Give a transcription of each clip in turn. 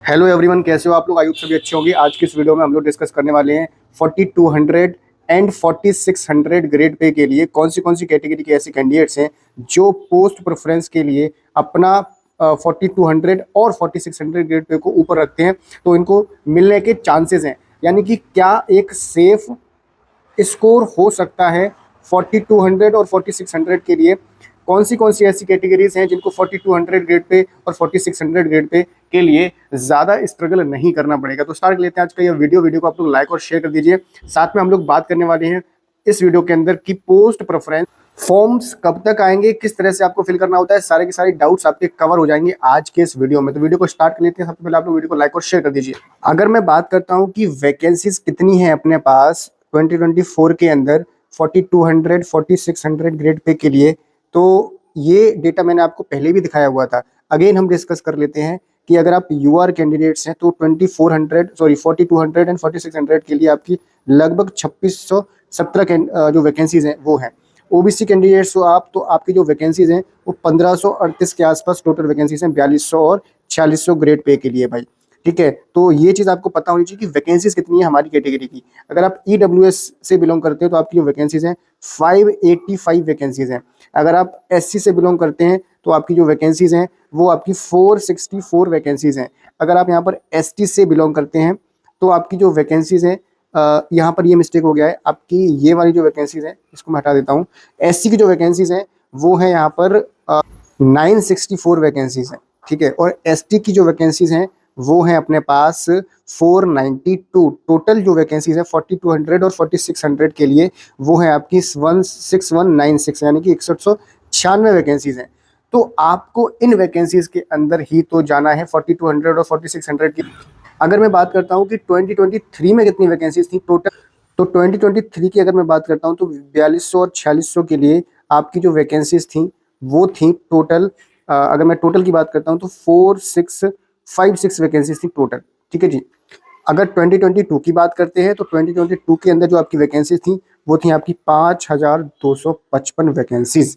Hello everyone, कैसे हो आप लोग। आयुब सभी अच्छे होंगे। आज की इस वीडियो में हम लोग डिस्कस करने वाले हैं 4200 एंड 4600 ग्रेड पे के लिए कौन सी कैटेगरी के ऐसे कैंडिडेट्स हैं जो पोस्ट प्रेफरेंस के लिए अपना 4200 और 4600 ग्रेड पे को ऊपर रखते हैं, तो इनको मिलने के चांसेस हैं। यानी कि क्या एक सेफ स्कोर हो सकता है 4200 और 4600 के लिए। कौन सी ऐसी कैटेगरीज हैं जिनको 4200 ग्रेड पे और 4600 ग्रेड पे के लिए ज़्यादा स्ट्रगल नहीं करना पड़ेगा। तो स्टार्ट लेते हैं आज का ये वीडियो को आप लोग लाइक और शेयर कर दीजिए। साथ में हम लोग बात करने वाले हैं इस वीडियो के अंदर कि पोस्ट प्रेफरेंस फॉर्म्स कब तक आएंगे, किस तरह से आपको फिल करना होता है, सारे के सारे डाउट्स आपके कवर हो जाएंगे आज के इस वीडियो में। तो वीडियो को स्टार्ट कर लेते हैं। सबसे पहले आप लोग वीडियो को लाइक और शेयर कर दीजिए। अगर मैं बात करता हूं कि वैकेंसीज कितनी है अपने पास 2024 के अंदर 4200 4600 ग्रेड पे के लिए, तो ये डेटा मैंने आपको पहले भी दिखाया हुआ था। अगेन हम डिस्कस कर लेते हैं कि अगर आप यूआर कैंडिडेट्स हैं तो 4200 एंड 4600 के लिए आपकी लगभग 2617 जो वैकेंसीज हैं वो हैं। ओबीसी कैंडिडेट्स हो आप, तो आपकी जो वैकेंसीज हैं वो 1538 के आसपास टोटल वैकेंसीज हैं 4200 और 4600 ग्रेड पे के लिए भाई। ठीक है, तो ये चीज़ आपको पता होनी चाहिए कि वैकेंसीज कितनी है हमारी कैटेगरी की। अगर आप ईडब्ल्यूएस से बिलोंग करते हो तो आपकी जो वैकेंसीज हैं 585 वैकेंसीज हैं। अगर आप एससी से बिलोंग करते हैं तो आपकी जो वैकेंसीज हैं वो आपकी 464 वैकेंसीज हैं। अगर आप यहाँ पर एसटी से बिलोंग करते हैं तो आपकी जो वैकेंसीज हैं, यहाँ पर ये मिस्टेक हो गया है, आपकी ये वाली जो वैकेंसीज हैं इसको मैं हटा देता हूँ। एससी की जो वैकेंसीज हैं वो है यहाँ पर 964 वैकेंसीज हैं। ठीक है, और एसटी की जो वैकेंसीज हैं वो हैं अपने पास 492। टोटल जो वैकेंसीज है 4200 और 4600 के लिए वो है आपकी 16196, यानी कि 6196 वैकेंसीज हैं। तो आपको इन वैकेंसीज के अंदर ही तो जाना है 4200 और 4600 की। अगर मैं बात करता हूँ कि 2023 में कितनी वैकेंसीज थी टोटल, तो 2023 की अगर मैं बात करता हूँ तो 4200 और 4600 के लिए आपकी जो वैकेंसीज थी वो थी टोटल, अगर मैं टोटल की बात करता हूँ तो 4656 वैकेंसीज थी टोटल। ठीक है जी। अगर 2022 की बात करते हैं तो 2022 के अंदर जो आपकी वैकेंसीज थी वो थी आपकी 5255 वैकेंसीज।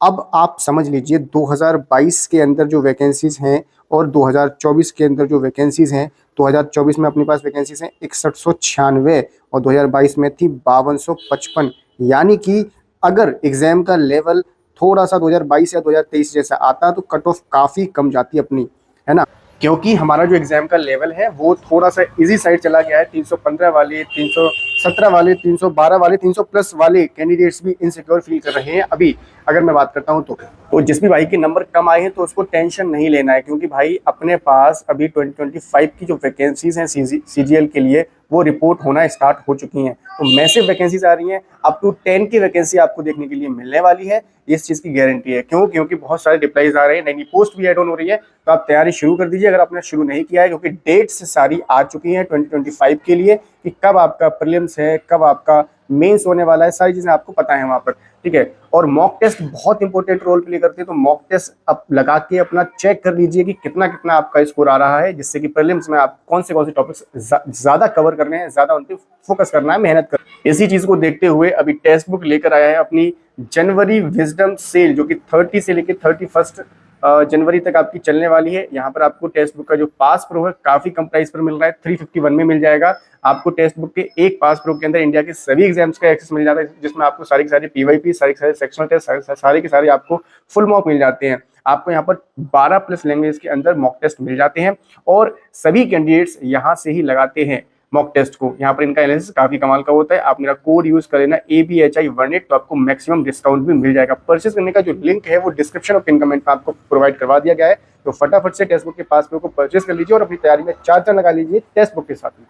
अब आप समझ लीजिए 2022 के अंदर जो वैकेंसीज हैं और 2024 के अंदर जो वैकेंसीज हैं, 2024 में अपने पास वैकेंसीज हैं 6196 और 2022 में थी 5255। यानी कि अगर एग्जाम का लेवल थोड़ा सा 2022 या 2023 जैसा आता तो कट ऑफ काफ़ी कम जाती अपनी, है ना। क्योंकि हमारा जो एग्जाम का लेवल है वो थोड़ा सा इजी साइड चला गया है। 315 वाले, 317 वाले, 312 वाले, 300 प्लस वाले कैंडिडेट्स भी इनसिक्योर फील कर रहे हैं अभी। अगर मैं बात करता हूं तो जिस भी भाई के नंबर कम आए हैं तो उसको टेंशन नहीं लेना है, क्योंकि भाई अपने पास अभी 2025 की जो वैकेंसीज हैं सीजीएल के लिए वो रिपोर्ट होना स्टार्ट हो चुकी हैं। तो मैसिव वैकेंसीज आ रही हैं, अप टू 10 की वैकेंसी आपको देखने के लिए मिलने वाली है। इस चीज़ की गारंटी है। क्यों? क्योंकि बहुत सारे रिप्लाईज आ रहे हैं, नई नई पोस्ट भी ऐड ऑन हो रही है। तो आप तैयारी शुरू कर दीजिए अगर आपने शुरू नहीं किया है, क्योंकि डेट्स सारी आ चुकी हैं 2025 के लिए कि कब आपका प्रीलिम्स है, कब आपका मेंस होने वाला है, सारी चीज़ें आपको पता है वहाँ पर। ठीक है, और मॉक टेस्ट बहुत इंपॉर्टेंट रोल प्ले करते हैं। तो मॉक टेस्ट आप लगा के अपना चेक कर लीजिए कि कितना कितना आपका स्कोर आ रहा है, जिससे कि प्रीलिम्स में आप कौन से टॉपिक्स ज़्यादा कवर करने हैं, ज़्यादा उन पर फोकस करना है, मेहनत करना। इसी चीज़ को देखते हुए अभी टेक्स्ट बुक लेकर आया है अपनी जनवरी विजडम सेल, जो कि 30 से लेकर 31 जनवरी तक आपकी चलने वाली है। यहाँ पर आपको टेक्स्ट बुक का जो पास प्रो है काफ़ी कम प्राइस पर मिल रहा है, 351 में मिल जाएगा। आपको टेक्स्ट बुक के एक पास प्रो के अंदर इंडिया के सभी एग्जाम्स का एक्सेस मिल जाता है, जिसमें आपको सारी की सारी पीवाईपी, सारे के सारे सेक्शनल टेस्ट, सारे के सारे आपको फुल मॉक मिल जाते हैं। आपको यहाँ पर 12 प्लस लैंग्वेज के अंदर मॉक टेस्ट मिल जाते हैं और सभी कैंडिडेट्स यहाँ से ही लगाते हैं मॉक टेस्ट को। यहाँ पर इनका एनालिसिस काफी कमाल का होता है। आप मेरा कोड यूज करें ना ABHI18, तो आपको मैक्सिमम डिस्काउंट भी मिल जाएगा। परचेस करने का जो लिंक है वो डिस्क्रिप्शन और पिन कमेंट में आपको प्रोवाइड करवा दिया गया है। तो फटाफट से टेक्स्ट बुक के पास को परचेस कर लीजिए और अपनी तैयारी में चार लगा लीजिए टेक्स्ट बुक के साथ में।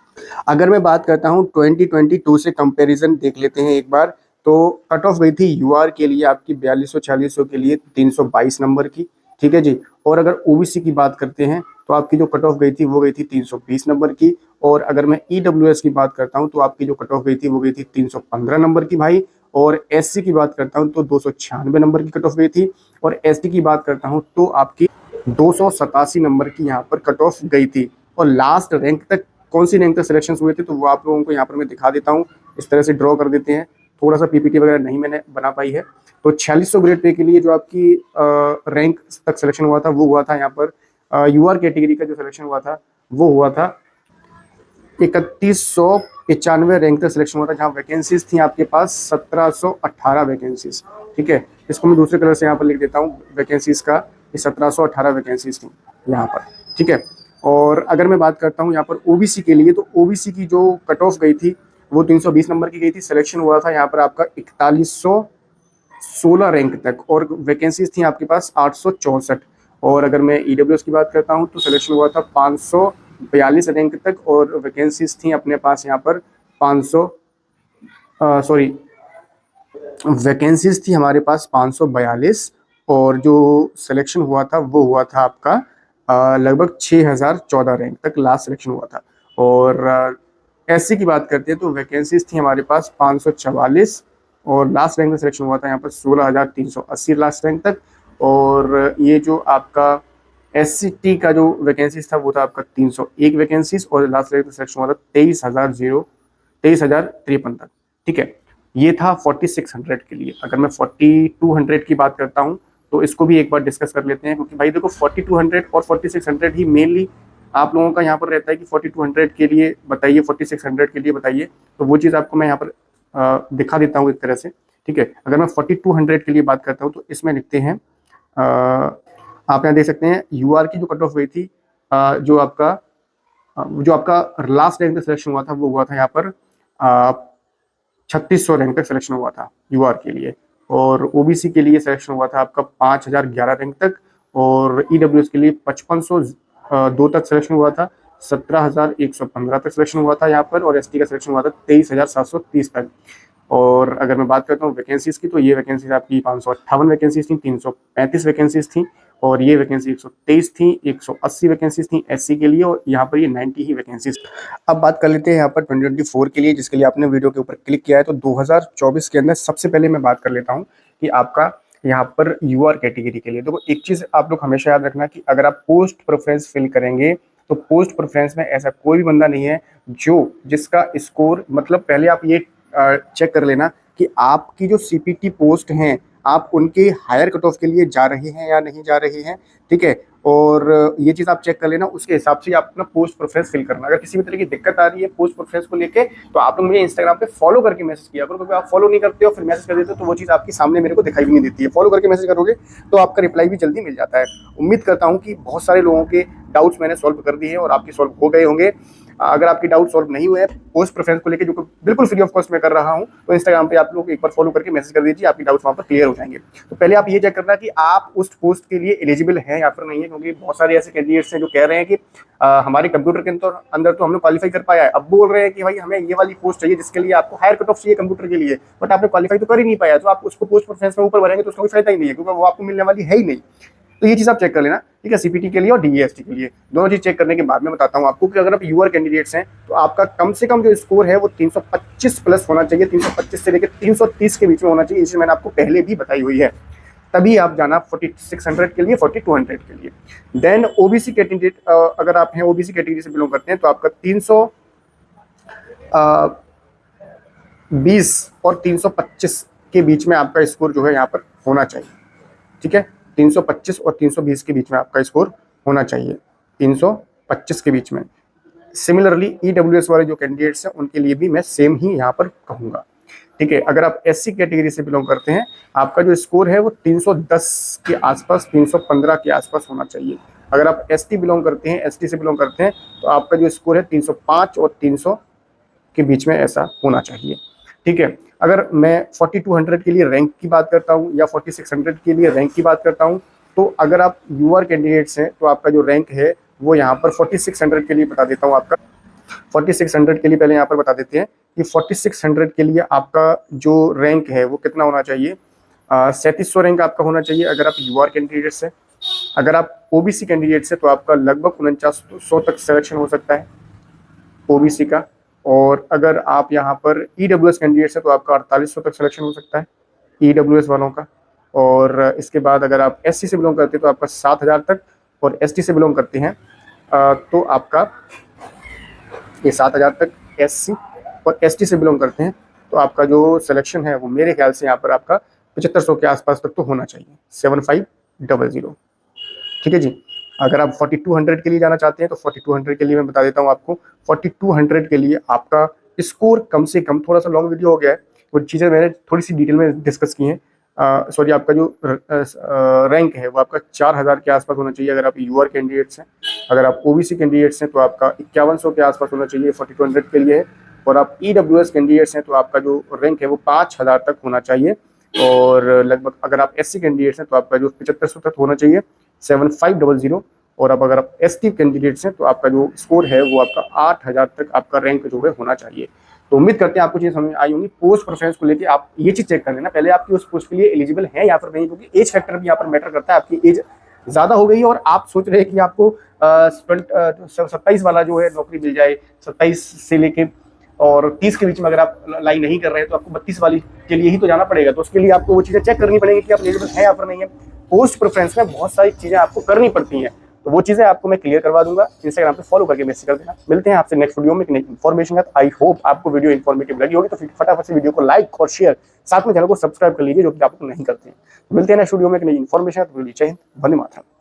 अगर मैं बात करता हूँ 2022 से कंपेरिजन देख लेते हैं एक बार, तो कट ऑफ गई थी यूआर के लिए आपकी 4200-4600 के लिए 322 नंबर की। ठीक है जी। और अगर ओबीसी की बात करते हैं तो आपकी जो कट ऑफ गई थी वो गई थी 320 नंबर की। और अगर मैं ईडब्ल्यूएस की बात करता हूं तो आपकी जो कट ऑफ गई थी वो गई थी 315 नंबर की भाई। और एससी की बात करता हूं तो 296 नंबर की कट ऑफ गई थी। और एसटी की बात करता हूं तो आपकी 287 नंबर की यहाँ पर कट ऑफ गई थी। और लास्ट रैंक तक कौन सी रैंक तक सिलेक्शन हुए थे तो वो आप लोगों को यहाँ पर मैं दिखा देता हूँ। इस तरह से ड्रॉ कर देते हैं, थोड़ा सा पीपीटी वगैरह नहीं मैंने बना पाई है। तो 4600 ग्रेड पे के लिए जो आपकी रैंक तक सिलेक्शन हुआ था वो हुआ था यहाँ पर यूआर कैटेगरी का जो सिलेक्शन हुआ था वो हुआ था 3195 रैंक तक सिलेक्शन हुआ था, जहाँ वैकेंसीज थी आपके पास 1718 वैकेंसीज। ठीक है, इसको मैं दूसरे कलर से यहाँ पर लिख देता हूँ वैकेंसीज का, ये 1718 वैकेंसीज थी यहाँ पर। ठीक है, और अगर मैं बात करता हूँ यहाँ पर ओबीसी के लिए, तो ओबीसी की जो कट ऑफ गई थी वो 320 नंबर की गई थी। सिलेक्शन हुआ था यहाँ पर आपका 4116 रैंक तक, और वैकेंसीज थी आपके पास 864। और अगर मैं ईडब्ल्यूएस की बात करता हूँ तो सिलेक्शन हुआ था 542 रैंक तक, और वैकेंसीज थी अपने पास यहाँ पर 500 सॉरी वैकेंसीज थी हमारे पास 542, और जो सिलेक्शन हुआ था वो हुआ था आपका लगभग 6014 रैंक तक लास्ट सिलेक्शन हुआ था। और एससी की बात करते हैं तो वैकेंसीज थी हमारे पास 544, और लास्ट रैंक में सिलेक्शन हुआ था यहाँ पर 16380 लास्ट रैंक तक। और ये जो आपका एससीटी का जो वैकेंसीज था वो था आपका 301 वैकेंसीज, और लास्ट रैंक में सिलेक्शन हुआ था 23,053 तक। ठीक है, ये था 4600 के लिए। अगर मैं 4200 की बात करता हूँ तो इसको भी एक बार डिस्कस कर लेते हैं, क्योंकि भाई देखो 4200 और 4600 ही मेनली आप लोगों का यहाँ पर रहता है कि 4200 के लिए बताइए, 4600 के लिए बताइए। तो वो चीज़ आपको मैं यहाँ पर दिखा देता हूँ एक तरह से। ठीक है, अगर मैं 4200 के लिए बात करता हूँ तो इसमें लिखते हैं, आप यहाँ देख सकते हैं यूआर की जो कट ऑफ हुई थी, जो आपका लास्ट रैंक तक सिलेक्शन हुआ था वो हुआ था यहाँ पर 3600 रैंक तक सिलेक्शन हुआ था यूआर के लिए। और ओबीसी के लिए सिलेक्शन हुआ था आपका 5011 रैंक तक, और ईडब्ल्यूएस के लिए 5502 तक सिलेक्शन हुआ था, 17115 तक सिलेक्शन हुआ था यहाँ पर, और एसटी का सिलेक्शन हुआ था 23730 तक। और अगर मैं बात करता हूँ वैकेंसीज की, तो ये वैकेंसीज आपकी 558 वैकेंसीज थी, 335 वैकेंसीज थी, और ये वैकेंसी 123 थी, 180 वैकेंसीज थी एससी के लिए, और यहाँ पर ये 90 ही वैकेंसीज। अब बात कर लेते हैं यहाँ पर 2024 के लिए, जिसके लिए आपने वीडियो के ऊपर क्लिक किया है। तो 2024 के अंदर सबसे पहले मैं बात कर लेता हूँ कि आपका यहाँ पर यूआर कैटेगरी के लिए देखो, एक चीज़ आप लोग हमेशा याद रखना कि अगर आप पोस्ट प्रेफरेंस फिल करेंगे तो पोस्ट प्रेफरेंस में ऐसा कोई भी बंदा नहीं है जिसका स्कोर, मतलब पहले आप ये चेक कर लेना कि आपकी जो सीपीटी पोस्ट हैं आप उनके हायर कट ऑफ के लिए जा रहे हैं या नहीं जा रहे हैं। ठीक है, और ये चीज़ आप चेक कर लेना, उसके हिसाब से आप अपना पोस्ट प्रेफरेंस फिल करना। अगर किसी भी तरह की दिक्कत आ रही है पोस्ट प्रेफरेंस को लेके, तो आप लोग मुझे इंस्टाग्राम पे फॉलो करके मैसेज किया करो, क्योंकि आप फॉलो नहीं करते हो फिर मैसेज कर देते हो तो वो चीज़ आपके सामने मेरे को दिखाई भी नहीं देती है। फॉलो करके मैसेज करोगे तो आपका रिप्लाई भी जल्दी मिल जाता है। उम्मीद करता हूँ कि बहुत सारे लोगों के डाउट्स मैंने सॉल्व कर दिए हैं और आपके सॉल्व हो गए होंगे। अगर आपके डाउट सॉल्व नहीं हुए पोस्ट प्रेफरेंस को लेकर, जो बिल्कुल फ्री ऑफ कॉस्ट मैं कर रहा हूं, तो इंस्टाग्राम पे आप लोग एक बार फॉलो करके मैसेज कर दीजिए, आपके डाउट्स वहां पर क्लियर हो जाएंगे। तो पहले आप ये चेक करना कि आप उस पोस्ट के लिए एलिजिबल हैं या फिर नहीं है, क्योंकि बहुत सारे ऐसे कैंडिडेट्स हैं जो कह रहे हैं कि हमारे कंप्यूटर के अंदर तो हमने क्वालिफाई कर पाया है, अब बोल रहे हैं कि भाई हमें ये वाली पोस्ट चाहिए जिसके लिए आपको हायर कट ऑफ चाहिए कंप्यूटर के लिए, बट आपने क्वालिफाई तो कर ही नहीं पाया, तो आप उसको पोस्ट प्रेफरेंस में ऊपर भरेंगे तो उसका कोई फायदा ही नहीं है, क्योंकि वो आपको मिलने वाली है ही नहीं। तो ये चीज़ आप चेक कर लेना। ठीक है, सीपीटी के लिए और डीएसटी के लिए दोनों चीज चेक करने के बाद में बताता हूँ आपको कि अगर आप यूआर कैंडिडेट्स हैं तो आपका कम से कम जो स्कोर है वो 325 प्लस होना चाहिए, 325 से लेकर 330 के बीच में होना चाहिए, इसे मैंने आपको पहले भी बताई हुई है। तभी आप जाना 4600 के लिए, 4200 के लिए। देन ओबीसी कैंडिडेट, अगर आप हैं ओबीसी कैटेगरी से बिलोंग करते हैं तो आपका 320 और 325 के बीच में आपका स्कोर जो है यहाँ पर होना चाहिए। ठीक है, 325 और 320 के बीच में आपका स्कोर होना चाहिए, 325 के बीच में। सिमिलरली ईडब्ल्यूएस वाले जो कैंडिडेट्स हैं उनके लिए भी मैं सेम ही यहाँ पर कहूँगा। ठीक है, अगर आप एससी कैटेगरी से बिलोंग करते हैं आपका जो स्कोर है वो 310 के आसपास, 315 के आसपास होना चाहिए। अगर आप एसटी बिलोंग करते हैं, एसटी से बिलोंग करते हैं तो आपका जो स्कोर है 305 और 300 के बीच में ऐसा होना चाहिए। ठीक है, अगर मैं 4200 के लिए रैंक की बात करता हूँ या 4600 के लिए रैंक की बात करता हूँ, तो अगर आप यूआर कैंडिडेट्स हैं तो आपका जो रैंक है वो यहाँ पर 4600 के लिए बता देता हूँ। आपका 4600 के लिए पहले यहाँ पर बता देते हैं कि 4600 के लिए आपका जो रैंक है वो कितना होना चाहिए, 3700 रैंक आपका होना चाहिए अगर आप यूआर कैंडिडेट्स हैं। अगर आप ओबीसी कैंडिडेट्स हैं तो आपका लगभग 4900 तक सिलेक्शन हो सकता है ओबीसी का। और अगर आप यहाँ पर ईडब्ल्यूएस कैंडिडेट्स हैं तो आपका 4800 तक सिलेक्शन हो सकता है ईडब्ल्यूएस वालों का। और इसके बाद अगर आप एससी से बिलोंग करते हैं तो आपका 7000 तक, और एसटी से बिलोंग करते हैं तो आपका ये 7000 तक एससी, और एसटी से बिलोंग करते हैं तो आपका जो सिलेक्शन है वो मेरे ख्याल से यहाँ पर आपका 7500 के आसपास तक तो होना चाहिए, 7500। ठीक है जी। अगर आप 4200 के लिए जाना चाहते हैं तो 4200 के लिए मैं बता देता हूँ आपको, 4200 के लिए आपका स्कोर कम से कम, थोड़ा सा लॉन्ग वीडियो हो गया है, वो चीज़ें मैंने थोड़ी सी डिटेल में डिस्कस की हैं। सॉरी, आपका जो रैंक है वो आपका 4000 के आसपास होना चाहिए अगर आप यूआर कैंडिडेट्स हैं। अगर आप ओबीसी कैंडिडेट्स हैं तो आपका 5100 के आसपास होना चाहिए, 4200 के लिए है। और आप ईडब्ल्यूएस कैंडिडेट्स हैं तो आपका जो रैंक है वो 5000 तक होना चाहिए। और लगभग अगर आप एससी कैंडिडेट्स हैं तो आपका जो 7500 तक होना चाहिए, 7500। और अब अगर आप एसटी कैंडिडेट्स हैं तो आपका जो स्कोर है वो आपका 8000 तक आपका रैंक जो है होना चाहिए। तो उम्मीद करते हैं आपको चीज़ समझ में आई होंगी। पोस्ट प्रेफरेंस को लेकर आप ये चीज़ चेक कर लेना पहले, आपकी उस पोस्ट के लिए एलिजिबल है या फिर नहीं, क्योंकि एज फैक्टर भी यहाँ पर मैटर करता है। आपकी एज ज़्यादा हो गई है और आप सोच रहे हैं कि आपको 27 वाला जो है नौकरी मिल जाए, 27 से लेके और 30 के बीच में अगर आप लाइन नहीं कर रहे हैं तो आपको 32 वाली के लिए ही तो जाना पड़ेगा। तो उसके लिए आपको वो चीज़ें चेक करनी पड़ेगी कि आप एलिजिबल है या फिर नहीं है। पोस्ट प्रेफरेंस में बहुत सारी चीज़ें आपको करनी पड़ती हैं, तो वो चीज़ें आपको मैं क्लियर करवा दूंगा। इंस्टाग्राम पे फॉलो करके मैसेज कर देना। मिलते हैं आपसे नेक्स्ट वीडियो में एक नई इन्फॉर्मेशन है। आई होप आपको वीडियो इन्फॉर्मेटिव लगी होगी, तो फिर फटाफट से वीडियो को लाइक और शेयर, साथ में चैनल को सब्सक्राइब कर लीजिए जो कि आप लोग नहीं करते हैं। मिलते हैं नेक्स्ट वीडियो में एक नई इन्फॉर्मेशन। तो जय हिंद, वंदे मातरम।